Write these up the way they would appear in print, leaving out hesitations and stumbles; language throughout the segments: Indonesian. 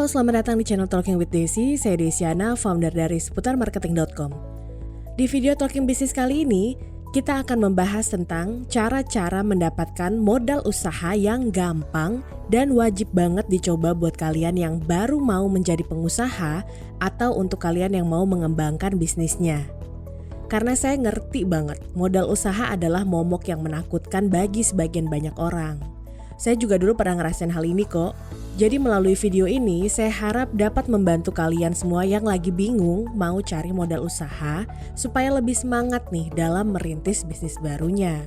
Halo, selamat datang di channel Talking with Desi. Saya Desiana, founder dari seputarmarketing.com. Di video Talking Bisnis kali ini, kita akan membahas tentang cara-cara mendapatkan modal usaha yang gampang dan wajib banget dicoba buat kalian yang baru mau menjadi pengusaha atau untuk kalian yang mau mengembangkan bisnisnya. Karena saya ngerti banget, modal usaha adalah momok yang menakutkan bagi sebagian banyak orang. Saya juga dulu pernah ngerasain hal ini kok. Jadi melalui video ini saya harap dapat membantu kalian semua yang lagi bingung mau cari modal usaha supaya lebih semangat nih dalam merintis bisnis barunya.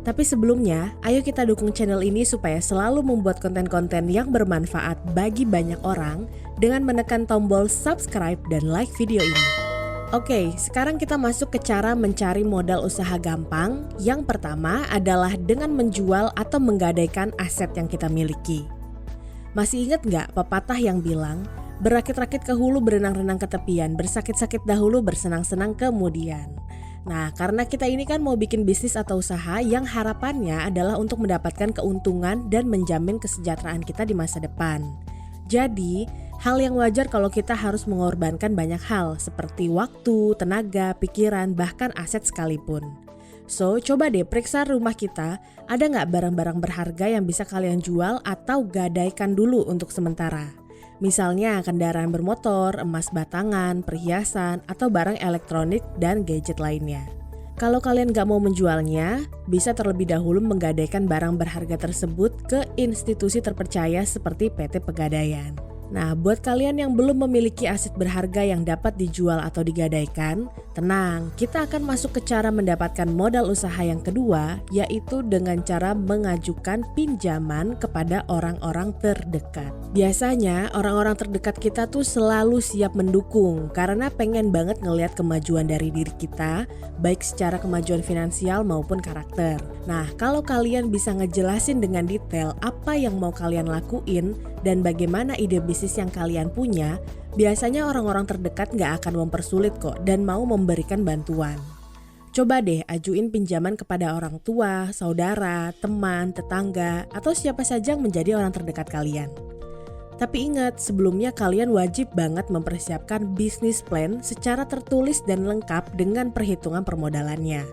Tapi sebelumnya, ayo kita dukung channel ini supaya selalu membuat konten-konten yang bermanfaat bagi banyak orang dengan menekan tombol subscribe dan like video ini. Oke, sekarang kita masuk ke cara mencari modal usaha gampang. Yang pertama adalah dengan menjual atau menggadaikan aset yang kita miliki. Masih ingat nggak pepatah yang bilang, berakit-rakit ke hulu, berenang-renang ke tepian, bersakit-sakit dahulu, bersenang-senang kemudian. Nah, karena kita ini kan mau bikin bisnis atau usaha yang harapannya adalah untuk mendapatkan keuntungan dan menjamin kesejahteraan kita di masa depan. Jadi, hal yang wajar kalau kita harus mengorbankan banyak hal seperti waktu, tenaga, pikiran, bahkan aset sekalipun. So, coba deh periksa rumah kita, ada nggak barang-barang berharga yang bisa kalian jual atau gadaikan dulu untuk sementara. Misalnya kendaraan bermotor, emas batangan, perhiasan, atau barang elektronik dan gadget lainnya. Kalau kalian nggak mau menjualnya, bisa terlebih dahulu menggadaikan barang berharga tersebut ke institusi terpercaya seperti PT Pegadaian. Nah, buat kalian yang belum memiliki aset berharga yang dapat dijual atau digadaikan, tenang, kita akan masuk ke cara mendapatkan modal usaha yang kedua, yaitu dengan cara mengajukan pinjaman kepada orang-orang terdekat. Biasanya, orang-orang terdekat kita tuh selalu siap mendukung karena pengen banget ngelihat kemajuan dari diri kita, baik secara kemajuan finansial maupun karakter. Nah, kalau kalian bisa ngejelasin dengan detail apa yang mau kalian lakuin dan bagaimana ide bisnis yang kalian punya, biasanya orang-orang terdekat gak akan mempersulit kok dan mau memberikan bantuan. Coba deh ajuin pinjaman kepada orang tua, saudara, teman, tetangga, atau siapa saja yang menjadi orang terdekat kalian. Tapi ingat, sebelumnya kalian wajib banget mempersiapkan bisnis plan secara tertulis dan lengkap dengan perhitungan permodalannya.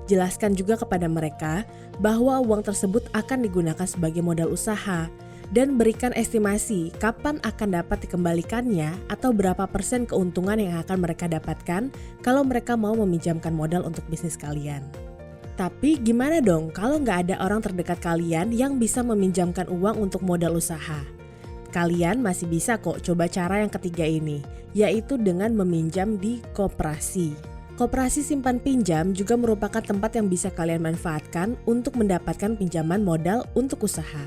Jelaskan juga kepada mereka bahwa uang tersebut akan digunakan sebagai modal usaha, dan berikan estimasi kapan akan dapat dikembalikannya atau berapa persen keuntungan yang akan mereka dapatkan kalau mereka mau meminjamkan modal untuk bisnis kalian. Tapi gimana dong kalau nggak ada orang terdekat kalian yang bisa meminjamkan uang untuk modal usaha? Kalian masih bisa kok coba cara yang ketiga ini, yaitu dengan meminjam di koperasi. Koperasi simpan pinjam juga merupakan tempat yang bisa kalian manfaatkan untuk mendapatkan pinjaman modal untuk usaha.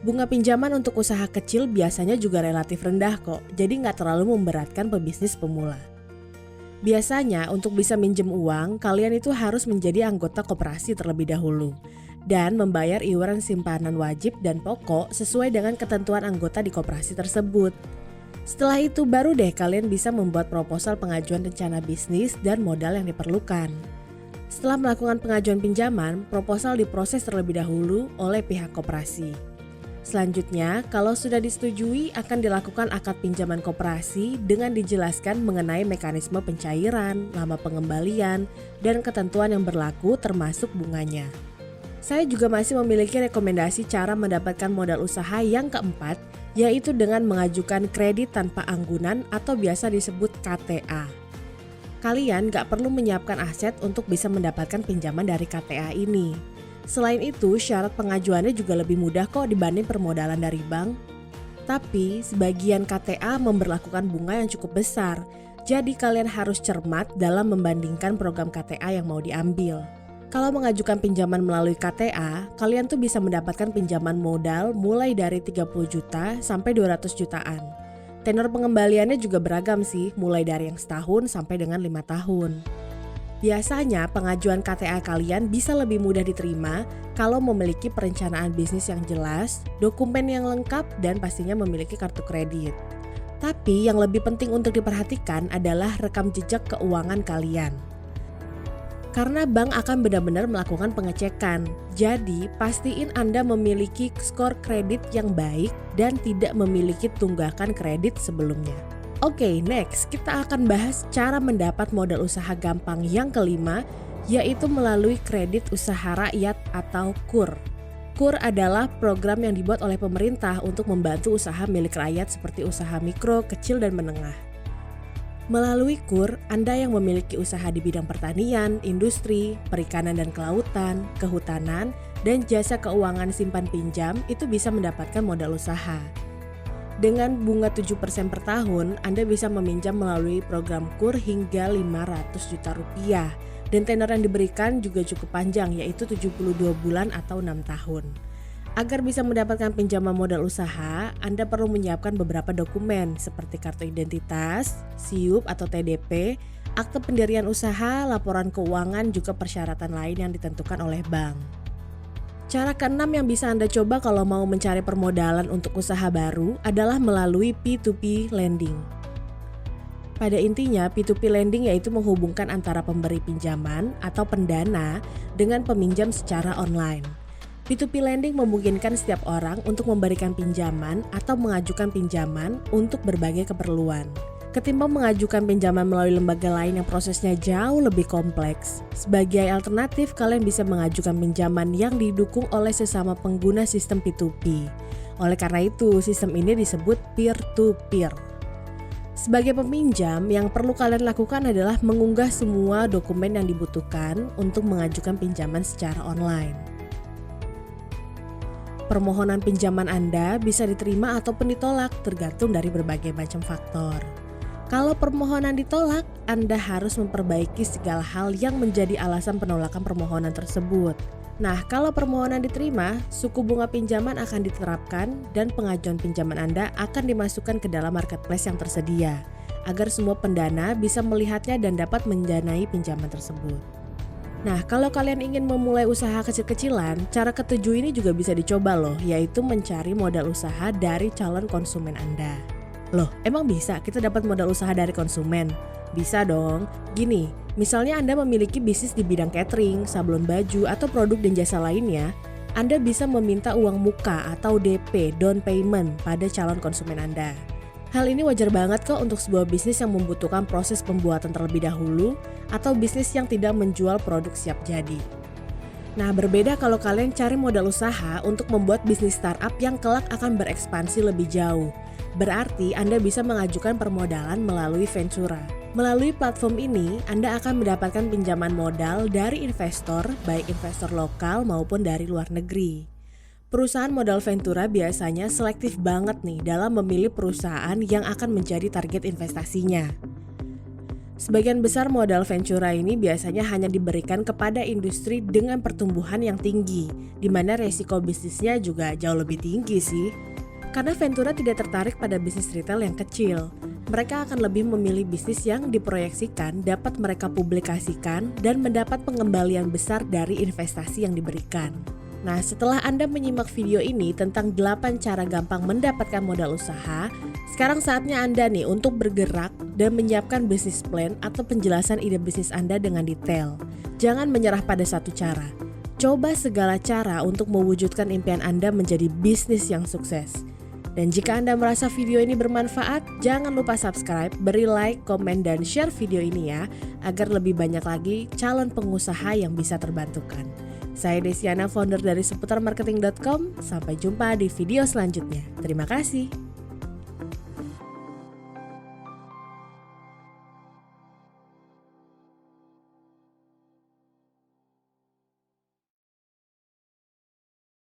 Bunga pinjaman untuk usaha kecil biasanya juga relatif rendah kok, jadi nggak terlalu memberatkan pebisnis pemula. Biasanya untuk bisa minjem uang, kalian itu harus menjadi anggota koperasi terlebih dahulu dan membayar iuran simpanan wajib dan pokok sesuai dengan ketentuan anggota di koperasi tersebut. Setelah itu baru deh kalian bisa membuat proposal pengajuan rencana bisnis dan modal yang diperlukan. Setelah melakukan pengajuan pinjaman, proposal diproses terlebih dahulu oleh pihak koperasi. Selanjutnya, kalau sudah disetujui akan dilakukan akad pinjaman koperasi dengan dijelaskan mengenai mekanisme pencairan, lama pengembalian, dan ketentuan yang berlaku termasuk bunganya. Saya juga masih memiliki rekomendasi cara mendapatkan modal usaha yang keempat, yaitu dengan mengajukan kredit tanpa anggunan atau biasa disebut KTA. Kalian gak perlu menyiapkan aset untuk bisa mendapatkan pinjaman dari KTA ini. Selain itu, syarat pengajuannya juga lebih mudah kok dibanding permodalan dari bank. Tapi, sebagian KTA memberlakukan bunga yang cukup besar, jadi kalian harus cermat dalam membandingkan program KTA yang mau diambil. Kalau mengajukan pinjaman melalui KTA, kalian tuh bisa mendapatkan pinjaman modal mulai dari 30 juta sampai 200 jutaan. Tenor pengembaliannya juga beragam sih, mulai dari yang setahun sampai dengan 5 tahun. Biasanya pengajuan KTA kalian bisa lebih mudah diterima kalau memiliki perencanaan bisnis yang jelas, dokumen yang lengkap, dan pastinya memiliki kartu kredit. Tapi yang lebih penting untuk diperhatikan adalah rekam jejak keuangan kalian. Karena bank akan benar-benar melakukan pengecekan. Jadi, pastiin Anda memiliki skor kredit yang baik dan tidak memiliki tunggakan kredit sebelumnya. Oke, next kita akan bahas cara mendapat modal usaha gampang yang kelima, yaitu melalui kredit usaha rakyat atau KUR. KUR adalah program yang dibuat oleh pemerintah untuk membantu usaha milik rakyat seperti usaha mikro, kecil, dan menengah. Melalui KUR, Anda yang memiliki usaha di bidang pertanian, industri, perikanan dan kelautan, kehutanan, dan jasa keuangan simpan pinjam itu bisa mendapatkan modal usaha. Dengan bunga 7% per tahun, Anda bisa meminjam melalui program KUR hingga 500 juta rupiah. Dan tenor yang diberikan juga cukup panjang, yaitu 72 bulan atau 6 tahun. Agar bisa mendapatkan pinjaman modal usaha, Anda perlu menyiapkan beberapa dokumen seperti kartu identitas, SIUP atau TDP, akte pendirian usaha, laporan keuangan, juga persyaratan lain yang ditentukan oleh bank. Cara keenam yang bisa Anda coba kalau mau mencari permodalan untuk usaha baru adalah melalui P2P lending. Pada intinya, P2P lending yaitu menghubungkan antara pemberi pinjaman atau pendana dengan peminjam secara online. P2P lending memungkinkan setiap orang untuk memberikan pinjaman atau mengajukan pinjaman untuk berbagai keperluan. Ketimbang mengajukan pinjaman melalui lembaga lain yang prosesnya jauh lebih kompleks, sebagai alternatif kalian bisa mengajukan pinjaman yang didukung oleh sesama pengguna sistem P2P. Oleh karena itu, sistem ini disebut peer-to-peer. Sebagai peminjam, yang perlu kalian lakukan adalah mengunggah semua dokumen yang dibutuhkan untuk mengajukan pinjaman secara online. Permohonan pinjaman Anda bisa diterima ataupun ditolak tergantung dari berbagai macam faktor. Kalau permohonan ditolak, Anda harus memperbaiki segala hal yang menjadi alasan penolakan permohonan tersebut. Nah, kalau permohonan diterima, suku bunga pinjaman akan diterapkan dan pengajuan pinjaman Anda akan dimasukkan ke dalam marketplace yang tersedia, agar semua pendana bisa melihatnya dan dapat mendanai pinjaman tersebut. Nah, kalau kalian ingin memulai usaha kecil-kecilan, cara ketujuh ini juga bisa dicoba loh, yaitu mencari modal usaha dari calon konsumen Anda. Loh, emang bisa kita dapat modal usaha dari konsumen? Bisa dong. Gini, misalnya Anda memiliki bisnis di bidang catering, sablon baju, atau produk dan jasa lainnya, Anda bisa meminta uang muka atau DP, down payment, pada calon konsumen Anda. Hal ini wajar banget kok untuk sebuah bisnis yang membutuhkan proses pembuatan terlebih dahulu atau bisnis yang tidak menjual produk siap jadi. Nah, berbeda kalau kalian cari modal usaha untuk membuat bisnis startup yang kelak akan berekspansi lebih jauh. Berarti Anda bisa mengajukan permodalan melalui Ventura. Melalui platform ini, Anda akan mendapatkan pinjaman modal dari investor, baik investor lokal maupun dari luar negeri. Perusahaan modal Ventura biasanya selektif banget nih dalam memilih perusahaan yang akan menjadi target investasinya. Sebagian besar modal Ventura ini biasanya hanya diberikan kepada industri dengan pertumbuhan yang tinggi, di mana resiko bisnisnya juga jauh lebih tinggi sih. Karena Ventura tidak tertarik pada bisnis retail yang kecil, mereka akan lebih memilih bisnis yang diproyeksikan dapat mereka publikasikan dan mendapat pengembalian besar dari investasi yang diberikan. Nah, setelah Anda menyimak video ini tentang 8 cara gampang mendapatkan modal usaha, sekarang saatnya Anda nih untuk bergerak dan menyiapkan bisnis plan atau penjelasan ide bisnis Anda dengan detail. Jangan menyerah pada satu cara. Coba segala cara untuk mewujudkan impian Anda menjadi bisnis yang sukses. Dan jika Anda merasa video ini bermanfaat, jangan lupa subscribe, beri like, komen, dan share video ini ya, agar lebih banyak lagi calon pengusaha yang bisa terbantukan. Saya Desiana, founder dari seputarmarketing.com. Sampai jumpa di video selanjutnya. Terima kasih.